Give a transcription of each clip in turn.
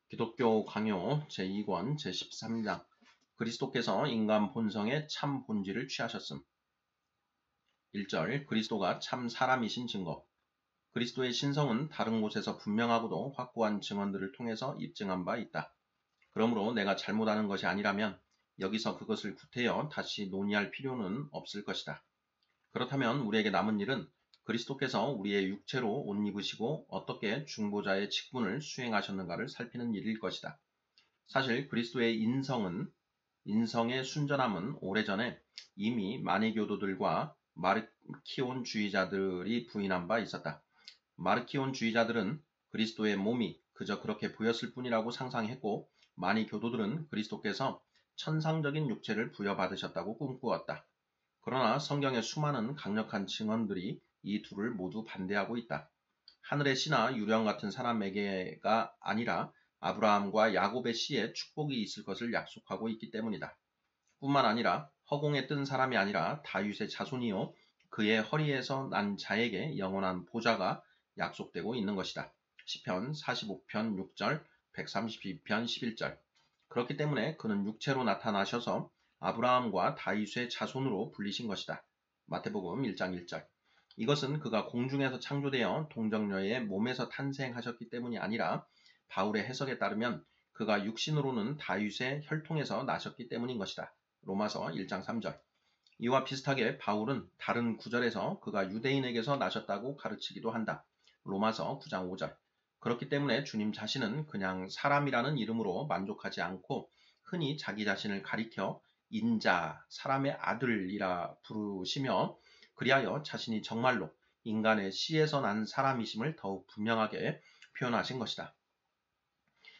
기독교 강요 제2권 제13장 그리스도께서 인간 본성의 참 본질을 취하셨음. 1절 그리스도가 참 사람이신 증거. 그리스도의 신성은 다른 곳에서 분명하고도 확고한 증언들을 통해서 입증한 바 있다. 그러므로 내가 잘못하는 것이 아니라면 여기서 그것을 구태여 다시 논의할 필요는 없을 것이다. 그렇다면 우리에게 남은 일은 그리스도께서 우리의 육체로 옷 입으시고 어떻게 중보자의 직분을 수행하셨는가를 살피는 일일 것이다. 사실 그리스도의 인성의 순전함은 오래전에 이미 마니교도들과 마르키온주의자들이 부인한 바 있었다. 마르키온주의자들은 그리스도의 몸이 그저 그렇게 보였을 뿐이라고 상상했고, 마니교도들은 그리스도께서 천상적인 육체를 부여받으셨다고 꿈꾸었다. 그러나 성경의 수많은 강력한 증언들이 이 둘을 모두 반대하고 있다. 하늘의 씨나 유령 같은 사람에게가 아니라 아브라함과 야곱의 씨에 축복이 있을 것을 약속하고 있기 때문이다. 뿐만 아니라 허공에 뜬 사람이 아니라 다윗의 자손이요 그의 허리에서 난 자에게 영원한 보좌가 약속되고 있는 것이다. 시편 45편 6절, 132편 11절. 그렇기 때문에 그는 육체로 나타나셔서 아브라함과 다윗의 자손으로 불리신 것이다. 마태복음 1장 1절. 이것은 그가 공중에서 창조되어 동정녀의 몸에서 탄생하셨기 때문이 아니라 바울의 해석에 따르면 그가 육신으로는 다윗의 혈통에서 나셨기 때문인 것이다. 로마서 1장 3절. 이와 비슷하게 바울은 다른 구절에서 그가 유대인에게서 나셨다고 가르치기도 한다. 로마서 9장 5절. 그렇기 때문에 주님 자신은 그냥 사람이라는 이름으로 만족하지 않고 흔히 자기 자신을 가리켜 인자, 사람의 아들이라 부르시며 그리하여 자신이 정말로 인간의 씨에서 난 사람이심을 더욱 분명하게 표현하신 것이다.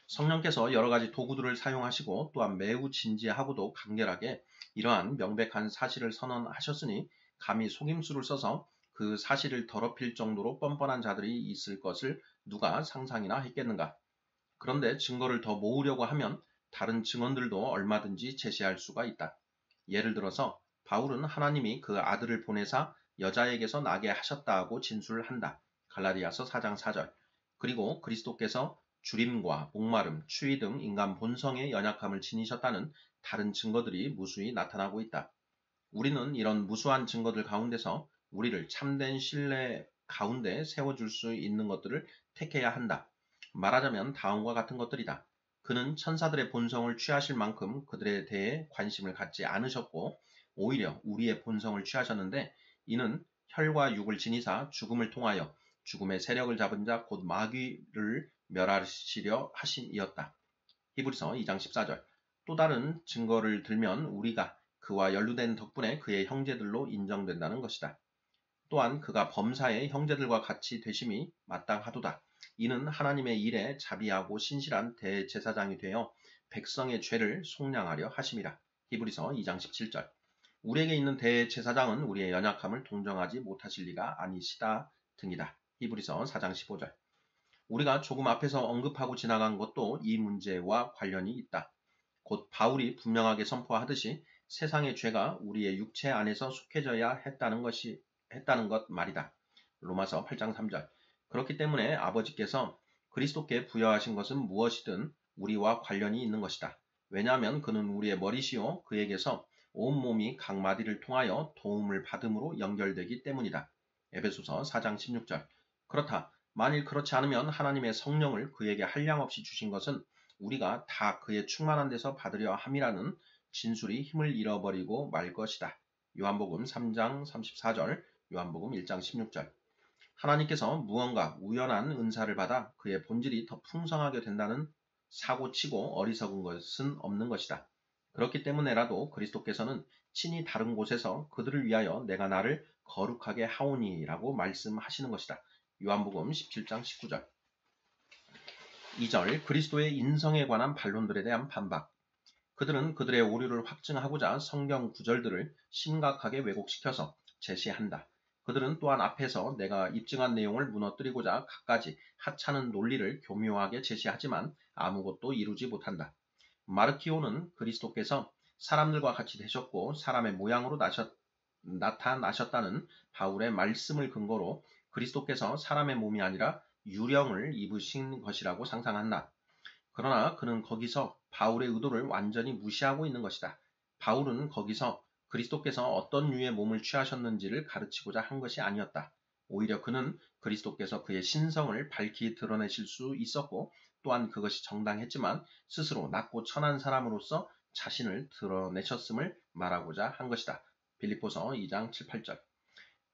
성령께서 여러 가지 도구들을 사용하시고 또한 매우 진지하고도 간결하게 이러한 명백한 사실을 선언하셨으니 감히 속임수를 써서 그 사실을 더럽힐 정도로 뻔뻔한 자들이 있을 것을 누가 상상이나 했겠는가. 그런데 증거를 더 모으려고 하면 다른 증언들도 얼마든지 제시할 수가 있다. 예를 들어서 바울은 하나님이 그 아들을 보내사 여자에게서 나게 하셨다고 진술한다. 갈라디아서 4장 4절. 그리고 그리스도께서 주림과 목마름, 추위 등 인간 본성의 연약함을 지니셨다는 다른 증거들이 무수히 나타나고 있다. 우리는 이런 무수한 증거들 가운데서 우리를 참된 신뢰 가운데 세워줄 수 있는 것들을 택해야 한다. 말하자면 다음과 같은 것들이다. 그는 천사들의 본성을 취하실 만큼 그들에 대해 관심을 갖지 않으셨고 오히려 우리의 본성을 취하셨는데 이는 혈과 육을 지니사 죽음을 통하여 죽음의 세력을 잡은 자 곧 마귀를 멸하시려 하심이었다. 히브리서 2장 14절. 또 다른 증거를 들면 우리가 그와 연루된 덕분에 그의 형제들로 인정된다는 것이다. 또한 그가 범사의 형제들과 같이 되심이 마땅하도다. 이는 하나님의 일에 자비하고 신실한 대제사장이 되어 백성의 죄를 속량하려 하심이라. 히브리서 2장 17절. 우리에게 있는 대제사장은 우리의 연약함을 동정하지 못하실 리가 아니시다 등이다. 히브리서 4장 15절. 우리가 조금 앞에서 언급하고 지나간 것도 이 문제와 관련이 있다. 곧 바울이 분명하게 선포하듯이 세상의 죄가 우리의 육체 안에서 속해져야 했다는 것 말이다. 로마서 8장 3절. 그렇기 때문에 아버지께서 그리스도께 부여하신 것은 무엇이든 우리와 관련이 있는 것이다. 왜냐하면 그는 우리의 머리시요 그에게서 온몸이 각 마디를 통하여 도움을 받음으로 연결되기 때문이다. 에베소서 4장 16절. 그렇다. 만일 그렇지 않으면 하나님의 성령을 그에게 한량없이 주신 것은 우리가 다 그의 충만한 데서 받으려 함이라는 진술이 힘을 잃어버리고 말 것이다. 요한복음 3장 34절, 요한복음 1장 16절. 하나님께서 무언가 우연한 은사를 받아 그의 본질이 더 풍성하게 된다는 사고치고 어리석은 것은 없는 것이다. 그렇기 때문에라도 그리스도께서는 친히 다른 곳에서 그들을 위하여 내가 나를 거룩하게 하오니라고 말씀하시는 것이다. 요한복음 17장 19절. 2절 그리스도의 인성에 관한 반론들에 대한 반박. 그들은 그들의 오류를 확증하고자 성경 구절들을 심각하게 왜곡시켜서 제시한다. 그들은 또한 앞에서 내가 입증한 내용을 무너뜨리고자 갖가지 하찮은 논리를 교묘하게 제시하지만 아무것도 이루지 못한다. 마르키오는 그리스도께서 사람들과 같이 되셨고 사람의 모양으로 나타나셨다는 바울의 말씀을 근거로 그리스도께서 사람의 몸이 아니라 유령을 입으신 것이라고 상상한다. 그러나 그는 거기서 바울의 의도를 완전히 무시하고 있는 것이다. 바울은 거기서 그리스도께서 어떤 류의 몸을 취하셨는지를 가르치고자 한 것이 아니었다. 오히려 그는 그리스도께서 그의 신성을 밝히 드러내실 수 있었고 또한 그것이 정당했지만 스스로 낮고 천한 사람으로서 자신을 드러내셨음을 말하고자 한 것이다. 빌립보서 2장 7, 8절.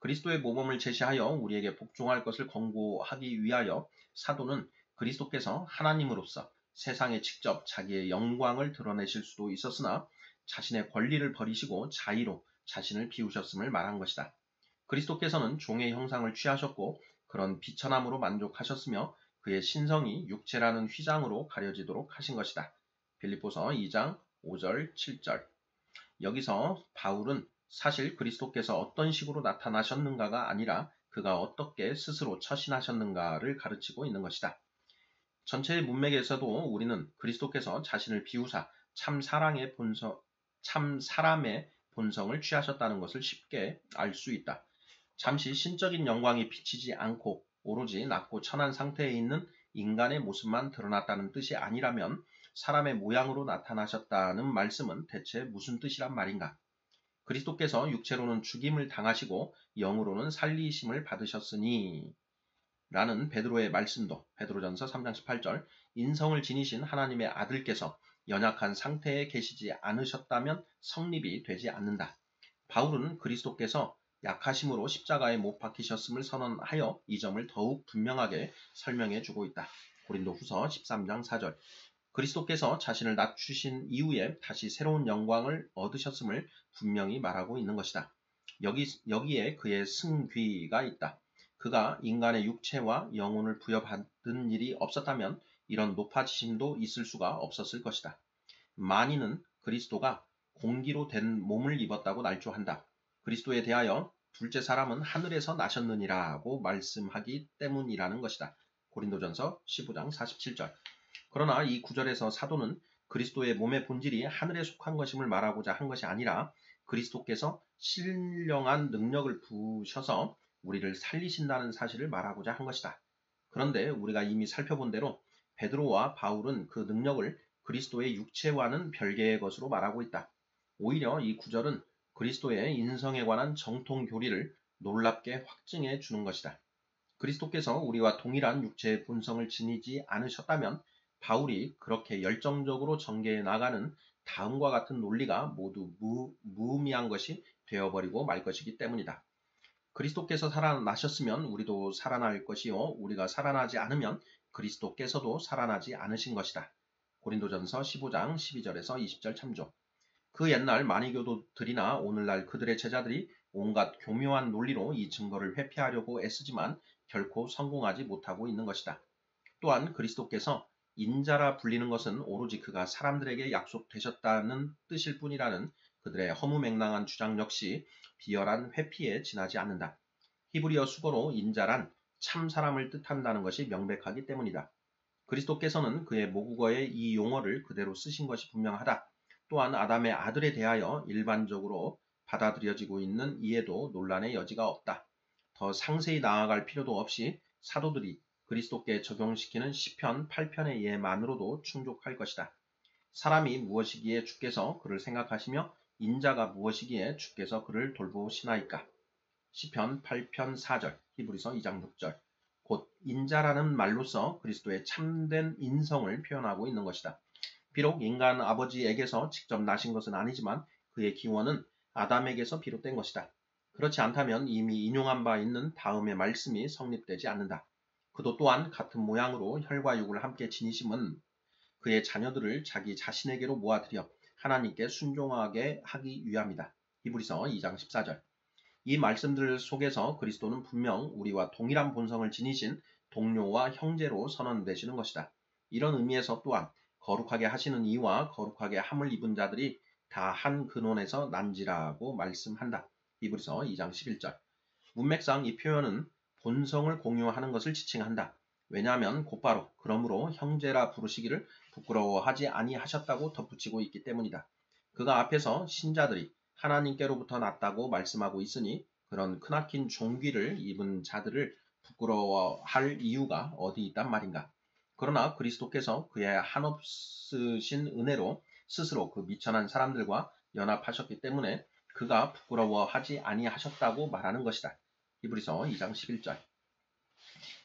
그리스도의 모범을 제시하여 우리에게 복종할 것을 권고하기 위하여 사도는 그리스도께서 하나님으로서 세상에 직접 자기의 영광을 드러내실 수도 있었으나 자신의 권리를 버리시고 자의로 자신을 비우셨음을 말한 것이다. 그리스도께서는 종의 형상을 취하셨고 그런 비천함으로 만족하셨으며 그의 신성이 육체라는 휘장으로 가려지도록 하신 것이다. 빌립보서 2장 5절 7절. 여기서 바울은 사실 그리스도께서 어떤 식으로 나타나셨는가가 아니라 그가 어떻게 스스로 처신하셨는가를 가르치고 있는 것이다. 전체의 문맥에서도 우리는 그리스도께서 자신을 비우사 참 사람의 본성을 취하셨다는 것을 쉽게 알 수 있다. 잠시 신적인 영광이 비치지 않고 오로지 낮고 천한 상태에 있는 인간의 모습만 드러났다는 뜻이 아니라면 사람의 모양으로 나타나셨다는 말씀은 대체 무슨 뜻이란 말인가? 그리스도께서 육체로는 죽임을 당하시고 영으로는 살리심을 받으셨으니 라는 베드로의 말씀도 베드로전서 3장 18절 인성을 지니신 하나님의 아들께서 연약한 상태에 계시지 않으셨다면 성립이 되지 않는다. 바울은 그리스도께서 약하심으로 십자가에 못 박히셨음을 선언하여 이 점을 더욱 분명하게 설명해 주고 있다. 고린도후서 13장 4절. 그리스도께서 자신을 낮추신 이후에 다시 새로운 영광을 얻으셨음을 분명히 말하고 있는 것이다. 여기에 그의 승귀가 있다. 그가 인간의 육체와 영혼을 부여받은 일이 없었다면 이런 높아지심도 있을 수가 없었을 것이다. 만인은 그리스도가 공기로 된 몸을 입었다고 날조한다. 그리스도에 대하여 둘째 사람은 하늘에서 나셨느니라고 말씀하기 때문이라는 것이다. 고린도전서 15장 47절. 그러나 이 구절에서 사도는 그리스도의 몸의 본질이 하늘에 속한 것임을 말하고자 한 것이 아니라 그리스도께서 신령한 능력을 부으셔서 우리를 살리신다는 사실을 말하고자 한 것이다. 그런데 우리가 이미 살펴본 대로 베드로와 바울은 그 능력을 그리스도의 육체와는 별개의 것으로 말하고 있다. 오히려 이 구절은 그리스도의 인성에 관한 정통 교리를 놀랍게 확증해 주는 것이다. 그리스도께서 우리와 동일한 육체의 본성을 지니지 않으셨다면 바울이 그렇게 열정적으로 전개해 나가는 다음과 같은 논리가 모두 무의미한 것이 되어버리고 말 것이기 때문이다. 그리스도께서 살아나셨으면 우리도 살아날 것이요 우리가 살아나지 않으면 그리스도께서도 살아나지 않으신 것이다. 고린도전서 15장 12절에서 20절 참조. 그 옛날 만이교도들이나 오늘날 그들의 제자들이 온갖 교묘한 논리로 이 증거를 회피하려고 애쓰지만 결코 성공하지 못하고 있는 것이다. 또한 그리스도께서 인자라 불리는 것은 오로지 그가 사람들에게 약속되셨다는 뜻일 뿐이라는 그들의 허무맹랑한 주장 역시 비열한 회피에 지나지 않는다. 히브리어 수거로 인자란 참 사람을 뜻한다는 것이 명백하기 때문이다. 그리스도께서는 그의 모국어에 이 용어를 그대로 쓰신 것이 분명하다. 또한 아담의 아들에 대하여 일반적으로 받아들여지고 있는 이에도 논란의 여지가 없다. 더 상세히 나아갈 필요도 없이 사도들이 그리스도께 적용시키는 시편 8편의 예만으로도 충족할 것이다. 사람이 무엇이기에 주께서 그를 생각하시며 인자가 무엇이기에 주께서 그를 돌보시나이까. 시편 8편 4절, 히브리서 2장 6절. 곧 인자라는 말로서 그리스도의 참된 인성을 표현하고 있는 것이다. 비록 인간 아버지에게서 직접 나신 것은 아니지만 그의 기원은 아담에게서 비롯된 것이다. 그렇지 않다면 이미 인용한 바 있는 다음의 말씀이 성립되지 않는다. 그도 또한 같은 모양으로 혈과 육을 함께 지니심은 그의 자녀들을 자기 자신에게로 모아들여 하나님께 순종하게 하기 위함이다. 히브리서 2장 14절. 이 말씀들 속에서 그리스도는 분명 우리와 동일한 본성을 지니신 동료와 형제로 선언되시는 것이다. 이런 의미에서 또한 거룩하게 하시는 이와 거룩하게 함을 입은 자들이 다 한 근원에서 난지라고 말씀한다. 히브리서 2장 11절. 문맥상 이 표현은 본성을 공유하는 것을 지칭한다. 왜냐하면 곧바로 그러므로 형제라 부르시기를 부끄러워하지 아니하셨다고 덧붙이고 있기 때문이다. 그가 앞에서 신자들이 하나님께로부터 났다고 말씀하고 있으니 그런 크나킨 종귀를 입은 자들을 부끄러워할 이유가 어디 있단 말인가. 그러나 그리스도께서 그의 한없으신 은혜로 스스로 그 미천한 사람들과 연합하셨기 때문에 그가 부끄러워하지 아니하셨다고 말하는 것이다. 히브리서 2장 11절.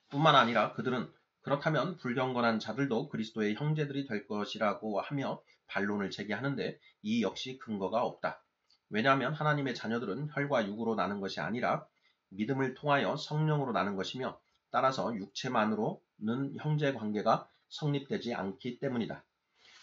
뿐만 아니라 그들은 그렇다면 불경건한 자들도 그리스도의 형제들이 될 것이라고 하며 반론을 제기하는데 이 역시 근거가 없다. 왜냐하면 하나님의 자녀들은 혈과 육으로 나는 것이 아니라 믿음을 통하여 성령으로 나는 것이며 따라서 육체만으로는 형제 관계가 성립되지 않기 때문이다.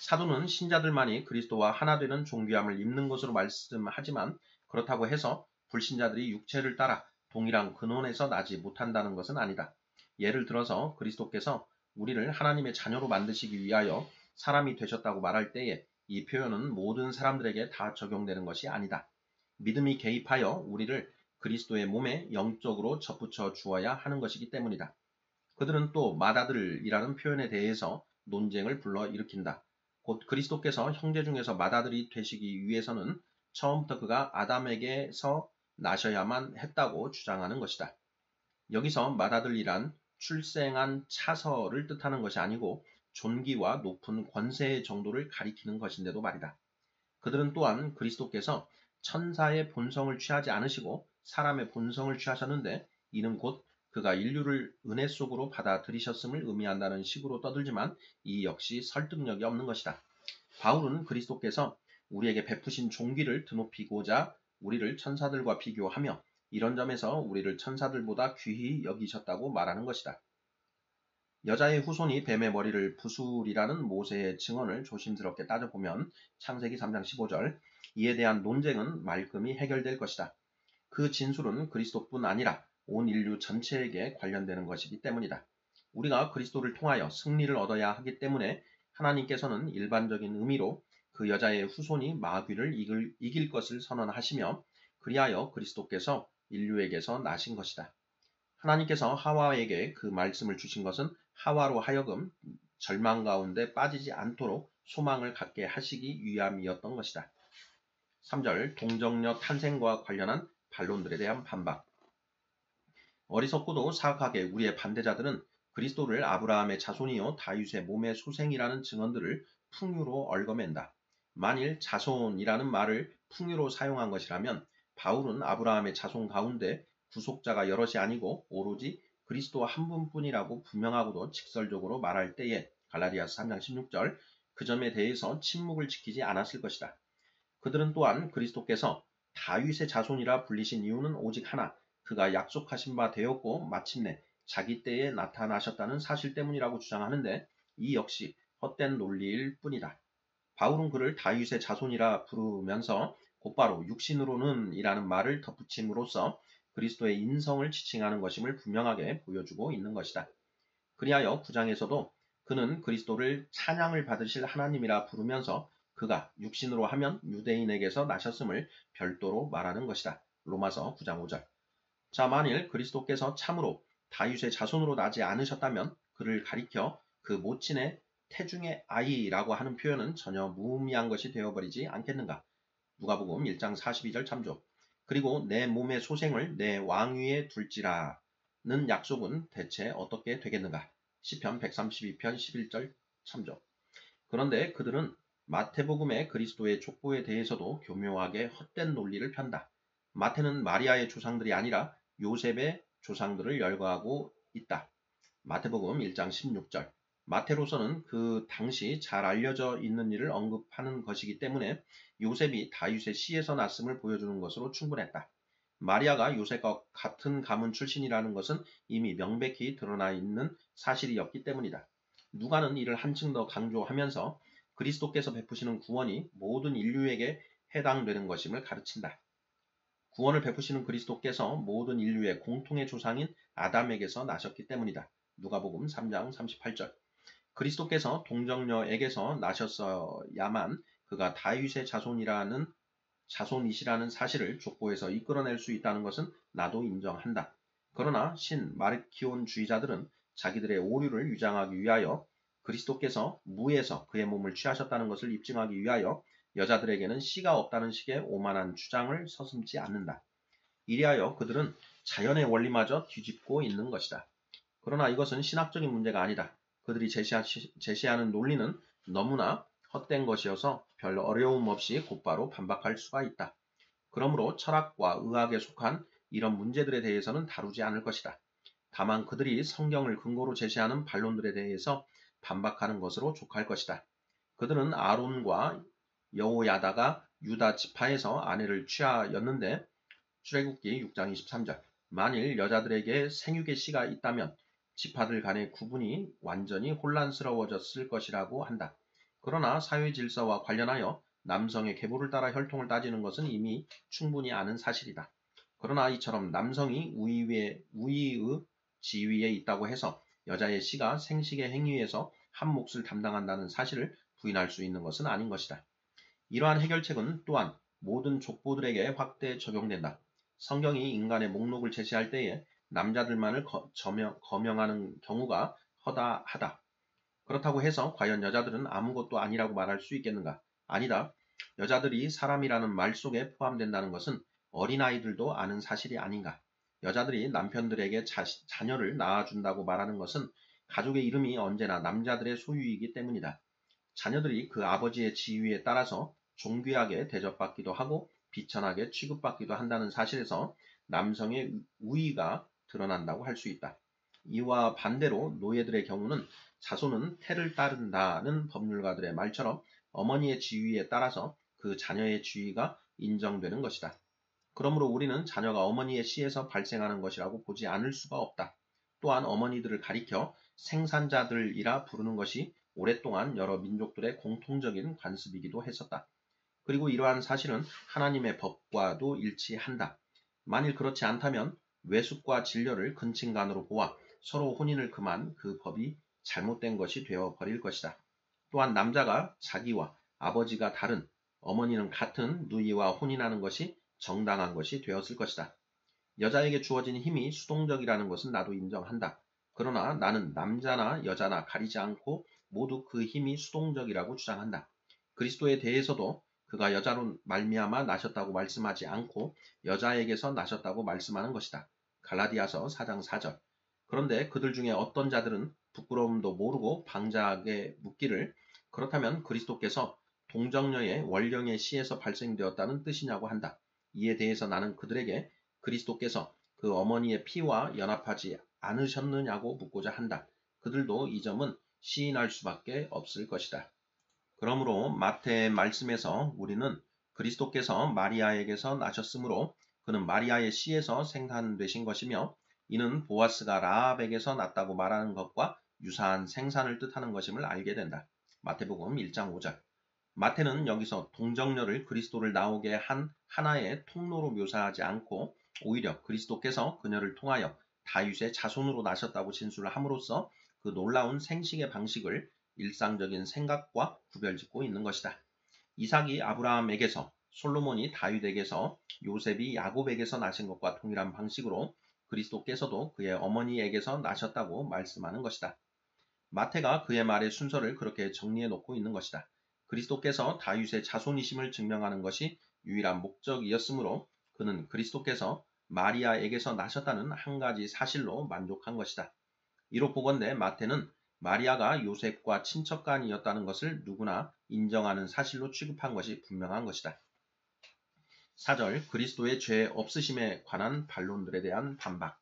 사도는 신자들만이 그리스도와 하나 되는 존귀함을 입는 것으로 말씀하지만 그렇다고 해서 불신자들이 육체를 따라 동일한 근원에서 나지 못한다는 것은 아니다. 예를 들어서 그리스도께서 우리를 하나님의 자녀로 만드시기 위하여 사람이 되셨다고 말할 때에 이 표현은 모든 사람들에게 다 적용되는 것이 아니다. 믿음이 개입하여 우리를 그리스도의 몸에 영적으로 접붙여 주어야 하는 것이기 때문이다. 그들은 또 맏아들이라는 표현에 대해서 논쟁을 불러일으킨다. 곧 그리스도께서 형제 중에서 맏아들이 되시기 위해서는 처음부터 그가 아담에게서 나셔야만 했다고 주장하는 것이다. 여기서 맏아들이란 출생한 차서를 뜻하는 것이 아니고 존귀와 높은 권세의 정도를 가리키는 것인데도 말이다. 그들은 또한 그리스도께서 천사의 본성을 취하지 않으시고 사람의 본성을 취하셨는데 이는 곧 그가 인류를 은혜 속으로 받아들이셨음을 의미한다는 식으로 떠들지만 이 역시 설득력이 없는 것이다. 바울은 그리스도께서 우리에게 베푸신 존귀를 드높이고자 우리를 천사들과 비교하며 이런 점에서 우리를 천사들보다 귀히 여기셨다고 말하는 것이다. 여자의 후손이 뱀의 머리를 부수리라는 모세의 증언을 조심스럽게 따져보면 창세기 3장 15절 이에 대한 논쟁은 말끔히 해결될 것이다. 그 진술은 그리스도뿐 아니라 온 인류 전체에게 관련되는 것이기 때문이다. 우리가 그리스도를 통하여 승리를 얻어야 하기 때문에 하나님께서는 일반적인 의미로 그 여자의 후손이 마귀를 이길 것을 선언하시며 그리하여 그리스도께서 인류에게서 나신 것이다. 하나님께서 하와에게 그 말씀을 주신 것은 하와로 하여금 절망 가운데 빠지지 않도록 소망을 갖게 하시기 위함이었던 것이다. 3절 동정녀 탄생과 관련한 반론들에 대한 반박. 어리석고도 사악하게 우리의 반대자들은 그리스도를 아브라함의 자손이요 다윗의 몸의 소생이라는 증언들을 풍유로 얽어맨다. 만일 자손이라는 말을 풍유로 사용한 것이라면 바울은 아브라함의 자손 가운데 구속자가 여럿이 아니고 오로지 그리스도 한 분뿐이라고 분명하고도 직설적으로 말할 때에 갈라디아서 3장 16절 그 점에 대해서 침묵을 지키지 않았을 것이다. 그들은 또한 그리스도께서 다윗의 자손이라 불리신 이유는 오직 하나, 그가 약속하신 바 되었고 마침내 자기 때에 나타나셨다는 사실 때문이라고 주장하는데 이 역시 헛된 논리일 뿐이다. 바울은 그를 다윗의 자손이라 부르면서 곧바로 육신으로는 이라는 말을 덧붙임으로써 그리스도의 인성을 지칭하는 것임을 분명하게 보여주고 있는 것이다. 그리하여 9장에서도 그는 그리스도를 찬양을 받으실 하나님이라 부르면서 그가 육신으로 하면 유대인에게서 나셨음을 별도로 말하는 것이다. 로마서 9장 5절. 자, 만일 그리스도께서 참으로 다윗의 자손으로 나지 않으셨다면 그를 가리켜 그 모친의 태중의 아이라고 하는 표현은 전혀 무의미한 것이 되어버리지 않겠는가. 누가복음 1장 42절 참조. 그리고 내 몸의 소생을 내 왕위에 둘지라는 약속은 대체 어떻게 되겠는가. 시편 132편 11절 참조. 그런데 그들은 마태복음의 그리스도의 족보에 대해서도 교묘하게 헛된 논리를 편다. 마태는 마리아의 조상들이 아니라 요셉의 조상들을 열거하고 있다. 마태복음 1장 16절. 마태로서는 그 당시 잘 알려져 있는 일을 언급하는 것이기 때문에 요셉이 다윗의 씨에서 났음을 보여주는 것으로 충분했다. 마리아가 요셉과 같은 가문 출신이라는 것은 이미 명백히 드러나 있는 사실이었기 때문이다. 누가는 이를 한층 더 강조하면서 그리스도께서 베푸시는 구원이 모든 인류에게 해당되는 것임을 가르친다. 구원을 베푸시는 그리스도께서 모든 인류의 공통의 조상인 아담에게서 나셨기 때문이다. 누가복음 3장 38절. 그리스도께서 동정녀에게서 나셨어야만 그가 다윗의 자손이시라는 사실을 족보에서 이끌어낼 수 있다는 것은 나도 인정한다. 그러나 마르키온주의자들은 자기들의 오류를 유장하기 위하여 그리스도께서 무에서 그의 몸을 취하셨다는 것을 입증하기 위하여 여자들에게는 씨가 없다는 식의 오만한 주장을 서슴지 않는다. 이리하여 그들은 자연의 원리마저 뒤집고 있는 것이다. 그러나 이것은 신학적인 문제가 아니다. 그들이 제시하는 논리는 너무나 헛된 것이어서 별 어려움 없이 곧바로 반박할 수가 있다. 그러므로 철학과 의학에 속한 이런 문제들에 대해서는 다루지 않을 것이다. 다만 그들이 성경을 근거로 제시하는 반론들에 대해서 반박하는 것으로 족할 것이다. 그들은 아론과 여호야다가 유다 지파에서 아내를 취하였는데 출애굽기 6장 23절 만일 여자들에게 생육의 씨가 있다면 지파들 간의 구분이 완전히 혼란스러워졌을 것이라고 한다. 그러나 사회 질서와 관련하여 남성의 계보를 따라 혈통을 따지는 것은 이미 충분히 아는 사실이다. 그러나 이처럼 남성이 우위의 지위에 있다고 해서 여자의 씨가 생식의 행위에서 한 몫을 담당한다는 사실을 부인할 수 있는 것은 아닌 것이다. 이러한 해결책은 또한 모든 족보들에게 확대 적용된다. 성경이 인간의 목록을 제시할 때에 남자들만을 거명하는 경우가 허다하다. 그렇다고 해서 과연 여자들은 아무것도 아니라고 말할 수 있겠는가? 아니다. 여자들이 사람이라는 말 속에 포함된다는 것은 어린아이들도 아는 사실이 아닌가? 여자들이 남편들에게 자녀를 낳아준다고 말하는 것은 가족의 이름이 언제나 남자들의 소유이기 때문이다. 자녀들이 그 아버지의 지위에 따라서 존귀하게 대접받기도 하고 비천하게 취급받기도 한다는 사실에서 남성의 우위가 드러난다고 할 수 있다. 이와 반대로 노예들의 경우는 자손은 태를 따른다는 법률가들의 말처럼 어머니의 지위에 따라서 그 자녀의 지위가 인정되는 것이다. 그러므로 우리는 자녀가 어머니의 씨에서 발생하는 것이라고 보지 않을 수가 없다. 또한 어머니들을 가리켜 생산자들이라 부르는 것이 오랫동안 여러 민족들의 공통적인 관습이기도 했었다. 그리고 이러한 사실은 하나님의 법과도 일치한다. 만일 그렇지 않다면 외숙과 진료를 근친간으로 보아 서로 혼인을 금한 그 법이 잘못된 것이 되어 버릴 것이다. 또한 남자가 자기와 아버지가 다른 어머니는 같은 누이와 혼인하는 것이 정당한 것이 되었을 것이다. 여자에게 주어진 힘이 수동적이라는 것은 나도 인정한다. 그러나 나는 남자나 여자나 가리지 않고 모두 그 힘이 수동적이라고 주장한다. 그리스도에 대해서도 그가 여자로 말미암아 나셨다고 말씀하지 않고 여자에게서 나셨다고 말씀하는 것이다. 갈라디아서 4장 4절. 그런데 그들 중에 어떤 자들은 부끄러움도 모르고 방자하게 묻기를 그렇다면 그리스도께서 동정녀의 원령의 씨에서 발생되었다는 뜻이냐고 한다. 이에 대해서 나는 그들에게 그리스도께서 그 어머니의 피와 연합하지 않으셨느냐고 묻고자 한다. 그들도 이 점은 시인할 수밖에 없을 것이다. 그러므로 마태의 말씀에서 우리는 그리스도께서 마리아에게서 나셨으므로 그는 마리아의 씨에서 생산되신 것이며 이는 보아스가 라합에게서 났다고 말하는 것과 유사한 생산을 뜻하는 것임을 알게 된다. 마태복음 1장 5절. 마태는 여기서 동정녀를 그리스도를 나오게 한 하나의 통로로 묘사하지 않고 오히려 그리스도께서 그녀를 통하여 다윗의 자손으로 나셨다고 진술을 함으로써 그 놀라운 생식의 방식을 일상적인 생각과 구별짓고 있는 것이다. 이삭이 아브라함에게서, 솔로몬이 다윗에게서, 요셉이 야곱에게서 나신 것과 동일한 방식으로 그리스도께서도 그의 어머니에게서 나셨다고 말씀하는 것이다. 마태가 그의 말의 순서를 그렇게 정리해 놓고 있는 것이다. 그리스도께서 다윗의 자손이심을 증명하는 것이 유일한 목적이었으므로 그는 그리스도께서 마리아에게서 나셨다는 한 가지 사실로 만족한 것이다. 이로 보건대 마태는 마리아가 요셉과 친척간이었다는 것을 누구나 인정하는 사실로 취급한 것이 분명한 것이다. 4절 그리스도의 죄 없으심에 관한 반론들에 대한 반박.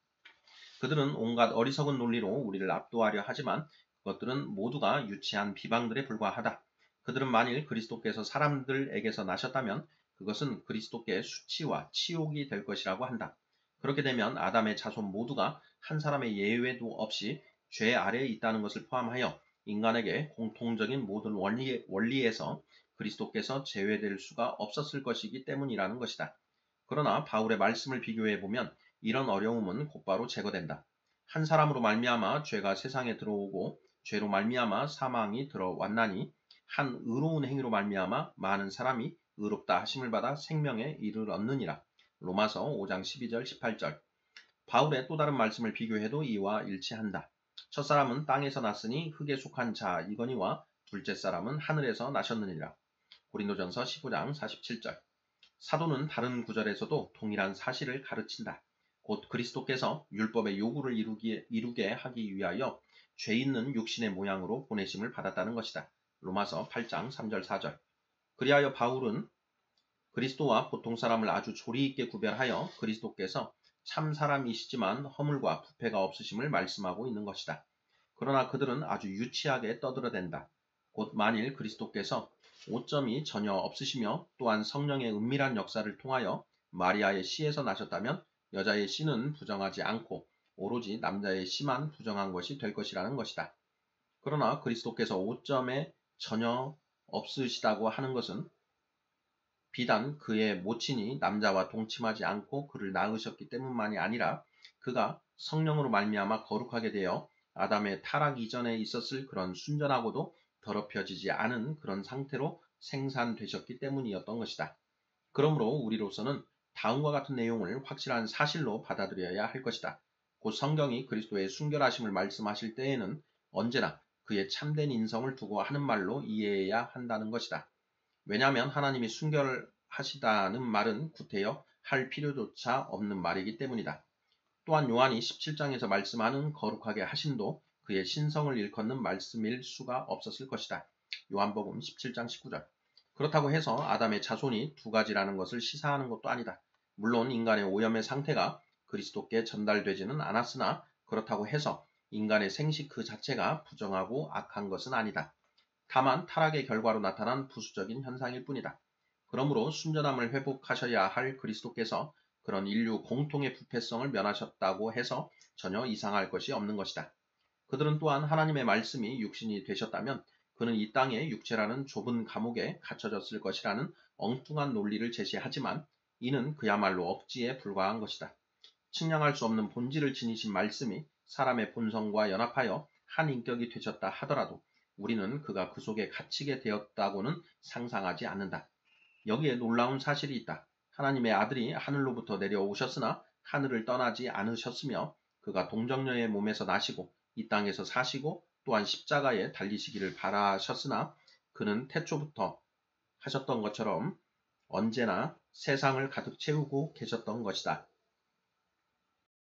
그들은 온갖 어리석은 논리로 우리를 압도하려 하지만 그것들은 모두가 유치한 비방들에 불과하다. 그들은 만일 그리스도께서 사람들에게서 나셨다면 그것은 그리스도께 수치와 치욕이 될 것이라고 한다. 그렇게 되면 아담의 자손 모두가 한 사람의 예외도 없이 죄 아래에 있다는 것을 포함하여 인간에게 공통적인 모든 원리에서 그리스도께서 제외될 수가 없었을 것이기 때문이라는 것이다. 그러나 바울의 말씀을 비교해 보면 이런 어려움은 곧바로 제거된다. 한 사람으로 말미암아 죄가 세상에 들어오고 죄로 말미암아 사망이 들어왔나니 한 의로운 행위로 말미암아 많은 사람이 의롭다 하심을 받아 생명에 이를 얻느니라. 로마서 5장 12절 18절. 바울의 또 다른 말씀을 비교해도 이와 일치한다. 첫 사람은 땅에서 났으니 흙에 속한 자이거니와 둘째 사람은 하늘에서 나셨느니라. 고린도전서 15장 47절. 사도는 다른 구절에서도 동일한 사실을 가르친다. 곧 그리스도께서 율법의 요구를 이루게 하기 위하여 죄 있는 육신의 모양으로 보내심을 받았다는 것이다. 로마서 8장 3절 4절. 그리하여 바울은 그리스도와 보통 사람을 아주 조리 있게 구별하여 그리스도께서 참 사람이시지만 허물과 부패가 없으심을 말씀하고 있는 것이다. 그러나 그들은 아주 유치하게 떠들어댄다. 곧 만일 그리스도께서 오점이 전혀 없으시며 또한 성령의 은밀한 역사를 통하여 마리아의 씨에서 나셨다면 여자의 씨는 부정하지 않고 오로지 남자의 씨만 부정한 것이 될 것이라는 것이다. 그러나 그리스도께서 오점에 전혀 없으시다고 하는 것은 비단 그의 모친이 남자와 동침하지 않고 그를 낳으셨기 때문만이 아니라 그가 성령으로 말미암아 거룩하게 되어 아담의 타락 이전에 있었을 그런 순전하고도 더럽혀지지 않은 그런 상태로 생산되셨기 때문이었던 것이다. 그러므로 우리로서는 다음과 같은 내용을 확실한 사실로 받아들여야 할 것이다. 곧 성경이 그리스도의 순결하심을 말씀하실 때에는 언제나 그의 참된 인성을 두고 하는 말로 이해해야 한다는 것이다. 왜냐하면 하나님이 순결하시다는 말은 구태여 할 필요조차 없는 말이기 때문이다. 또한 요한이 17장에서 말씀하는 거룩하게 하심도 그의 신성을 일컫는 말씀일 수가 없었을 것이다. 요한복음 17장 19절. 그렇다고 해서 아담의 자손이 두 가지라는 것을 시사하는 것도 아니다. 물론 인간의 오염의 상태가 그리스도께 전달되지는 않았으나 그렇다고 해서 인간의 생식 그 자체가 부정하고 악한 것은 아니다. 다만 타락의 결과로 나타난 부수적인 현상일 뿐이다. 그러므로 순전함을 회복하셔야 할 그리스도께서 그런 인류 공통의 부패성을 면하셨다고 해서 전혀 이상할 것이 없는 것이다. 그들은 또한 하나님의 말씀이 육신이 되셨다면 그는 이 땅의 육체라는 좁은 감옥에 갇혀졌을 것이라는 엉뚱한 논리를 제시하지만 이는 그야말로 억지에 불과한 것이다. 측량할 수 없는 본질을 지니신 말씀이 사람의 본성과 연합하여 한 인격이 되셨다 하더라도 우리는 그가 그 속에 갇히게 되었다고는 상상하지 않는다. 여기에 놀라운 사실이 있다. 하나님의 아들이 하늘로부터 내려오셨으나 하늘을 떠나지 않으셨으며 그가 동정녀의 몸에서 나시고 이 땅에서 사시고 또한 십자가에 달리시기를 바라셨으나 그는 태초부터 하셨던 것처럼 언제나 세상을 가득 채우고 계셨던 것이다.